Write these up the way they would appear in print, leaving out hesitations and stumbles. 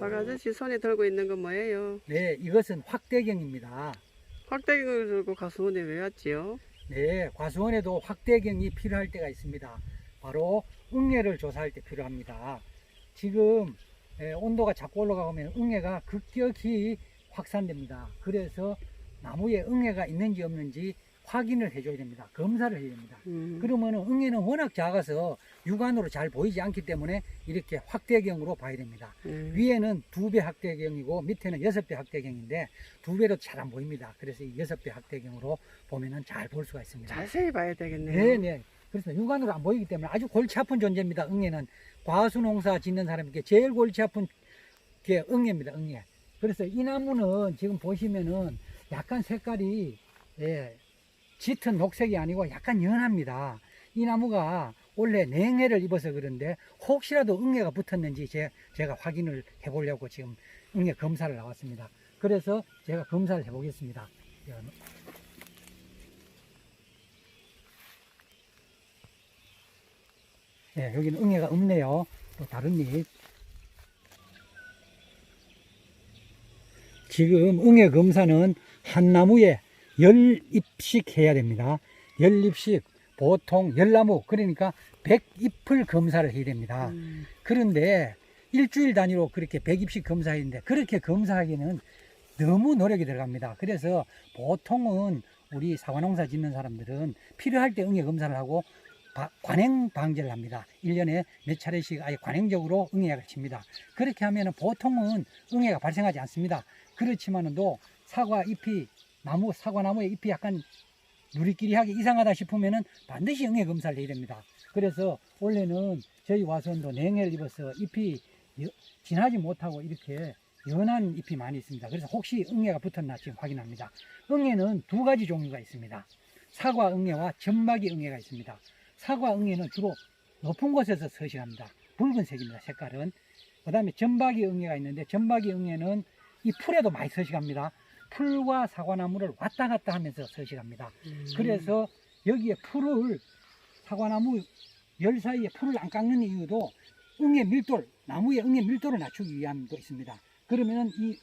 박 아저씨 손에 들고 있는 건 뭐예요? 네, 이것은 확대경입니다. 확대경을 들고 가수원에 왜 왔지요? 네, 과수원에도 확대경이 필요할 때가 있습니다. 바로 응애를 조사할 때 필요합니다. 지금 온도가 자꾸 올라가면 응애가 급격히 확산됩니다. 그래서 나무에 응애가 있는지 없는지 확인을 해줘야 됩니다. 검사를 해야 됩니다. 그러면 응애는 워낙 작아서 육안으로 잘 보이지 않기 때문에 이렇게 확대경으로 봐야 됩니다. 위에는 2배 확대경이고 밑에는 6배 확대경인데 2배로 잘 안 보입니다. 그래서 이 6배 확대경으로 보면은 잘 볼 수가 있습니다. 자세히 봐야 되겠네요. 네네. 그래서 육안으로 안 보이기 때문에 아주 골치 아픈 존재입니다. 응애는 과수농사 짓는 사람에게 제일 골치 아픈 게 응애입니다. 응애. 그래서 이 나무는 지금 보시면은 약간 색깔이 짙은 녹색이 아니고 약간 연합니다. 이 나무가 원래 냉해를 입어서 그런데 혹시라도 응애가 붙었는지 제가 확인을 해보려고 지금 응애 검사를 나왔습니다. 그래서 제가 검사를 해보겠습니다. 네, 여기는 응애가 없네요. 또 다른 잎. 지금 응애 검사는 한 나무에 10잎씩 해야 됩니다. 10잎씩 보통 10나무 그러니까 100잎을 검사를 해야 됩니다. 그런데 일주일 단위로 그렇게 100잎씩 검사했는데 그렇게 검사하기는 너무 노력이 들어갑니다. 그래서 보통은 우리 사과농사 짓는 사람들은 필요할 때 응애 검사를 하고 관행 방제를 합니다. 1년에 몇 차례씩 아예 관행적으로 응애약을 칩니다. 그렇게 하면 보통은 응애가 발생하지 않습니다. 그렇지만도 사과 잎이 사과나무의 잎이 약간 누리끼리하게 이상하다 싶으면은 반드시 응애 검사를 해야 됩니다. 그래서 원래는 저희 와선도 냉해를 입어서 잎이 진하지 못하고 이렇게 연한 잎이 많이 있습니다. 그래서 혹시 응애가 붙었나 지금 확인합니다. 응애는 2가지 종류가 있습니다. 사과 응애와 점박이 응애가 있습니다. 사과 응애는 주로 높은 곳에서 서식합니다. 붉은색입니다. 색깔은. 그 다음에 점박이 응애가 있는데 점박이 응애는 이 풀에도 많이 서식합니다. 풀과 사과나무를 왔다 갔다 하면서 서식합니다. 그래서 여기에 풀을 사과나무 열 사이에 풀을 안 깎는 이유도 응애 밀도를 나무의 응애 밀도를 낮추기 위함도 있습니다. 그러면은 이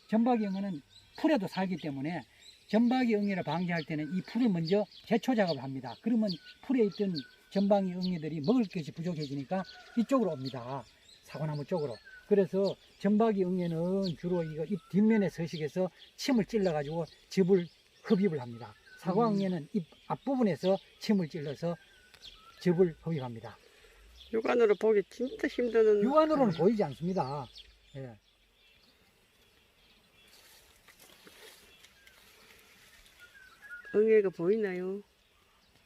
점박이 응애는 풀에도 살기 때문에 점박이 응애를 방지할 때는 이 풀을 먼저 제초 작업을 합니다. 그러면 풀에 있던 점박이 응애들이 먹을 것이 부족해지니까 이쪽으로 옵니다. 사과나무 쪽으로. 그래서 점박이 응애는 주로 이거 잎 뒷면에 서식해서 침을 찔러가지고 즙을 흡입을 합니다. 사과 응애는 잎 앞부분에서 침을 찔러서 즙을 흡입합니다. 육안으로 보기 진짜 힘드는. 육안으로는 보이지 않습니다. 예. 응애가 보이나요?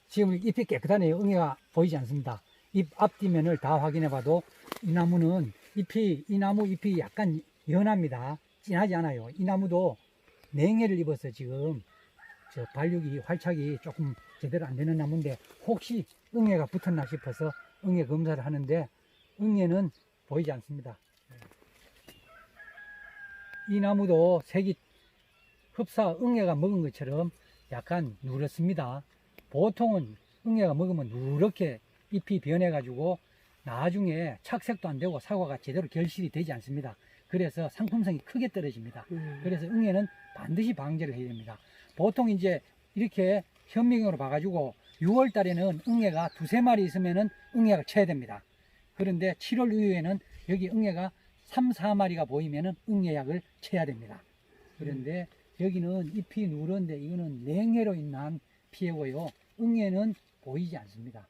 지금 잎이 깨끗하네요. 응애가 보이지 않습니다. 잎 앞뒷면을 다 확인해 봐도 이 나무는 이 나무 잎이 약간 연합니다. 진하지 않아요. 이 나무도 냉해를 입어서 지금 발육이 활착이 조금 제대로 안 되는 나무인데 혹시 응애가 붙었나 싶어서 응애 검사를 하는데 응애는 보이지 않습니다. 이 나무도 색이 흡사 응애가 먹은 것처럼 약간 누렇습니다. 보통은 응애가 먹으면 누렇게 잎이 변해가지고 나중에 착색도 안 되고 사과가 제대로 결실이 되지 않습니다. 그래서 상품성이 크게 떨어집니다. 그래서 응애는 반드시 방제를 해야 됩니다. 보통 이제 이렇게 현미경으로 봐가지고 6월 달에는 응애가 2~3마리 있으면은 응애약을 쳐야 됩니다. 그런데 7월 이후에는 여기 응애가 3~4마리가 보이면은 응애약을 쳐야 됩니다. 그런데 여기는 잎이 누런데 이거는 냉해로 인한 피해고요. 응애는 보이지 않습니다.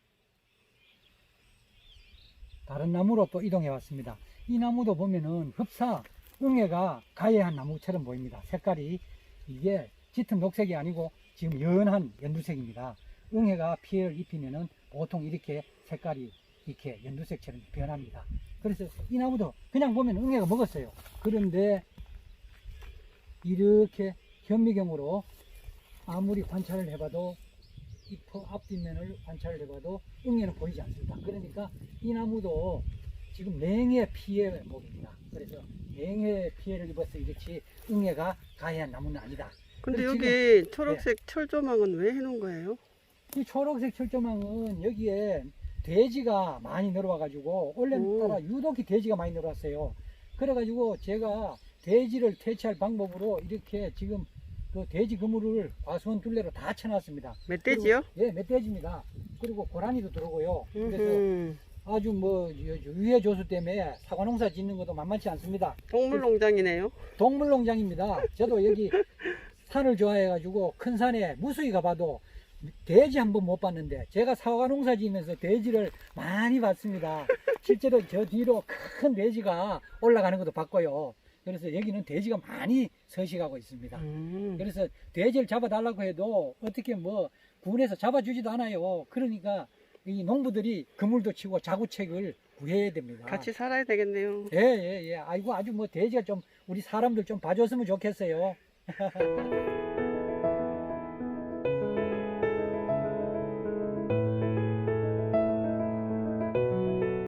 다른 나무로 또 이동해 왔습니다. 이 나무도 보면은 흡사 응애가 가해한 나무처럼 보입니다. 색깔이 이게 짙은 녹색이 아니고 지금 연한 연두색입니다. 응애가 피해를 입히면은 보통 이렇게 색깔이 이렇게 연두색처럼 변합니다. 그래서 이 나무도 그냥 보면 응애가 먹었어요. 그런데 이렇게 현미경으로 아무리 관찰을 해봐도 잎 앞뒷면을 관찰을 해봐도 응애는 보이지 않습니다. 그러니까 이 나무도 지금 냉해 피해목입니다. 그래서 냉해 피해를 입어서 이렇지 응애가 가해한 나무는 아니다. 근데 여기 지금, 초록색 철조망은 왜 해놓은 거예요? 이 초록색 철조망은 여기에 돼지가 많이 늘어와가지고 원래 따라 유독히 돼지가 많이 늘어왔어요. 그래가지고 제가 돼지를 퇴치할 방법으로 이렇게 지금 그 돼지 그물을 과수원 둘레로 다 쳐놨습니다. 멧돼지요? 그리고, 예, 멧돼지입니다. 그리고 고라니도 들어오고요. 그래서 음흠. 아주 뭐 유해 조수 때문에 사과 농사 짓는 것도 만만치 않습니다. 동물농장이네요. 동물농장입니다. 저도 여기 산을 좋아해가지고 큰 산에 무수히 가봐도 돼지 한 번 못 봤는데 제가 사과 농사 지으면서 돼지를 많이 봤습니다. 실제로 저 뒤로 큰 돼지가 올라가는 것도 봤고요. 그래서 여기는 돼지가 많이 서식하고 있습니다. 그래서 돼지를 잡아달라고 해도 어떻게 뭐 군에서 잡아주지도 않아요. 그러니까 이 농부들이 그물도 치고 자구책을 구해야 됩니다. 같이 살아야 되겠네요. 예, 예, 예. 아이고, 아주 뭐 돼지가 좀 우리 사람들 좀 봐줬으면 좋겠어요.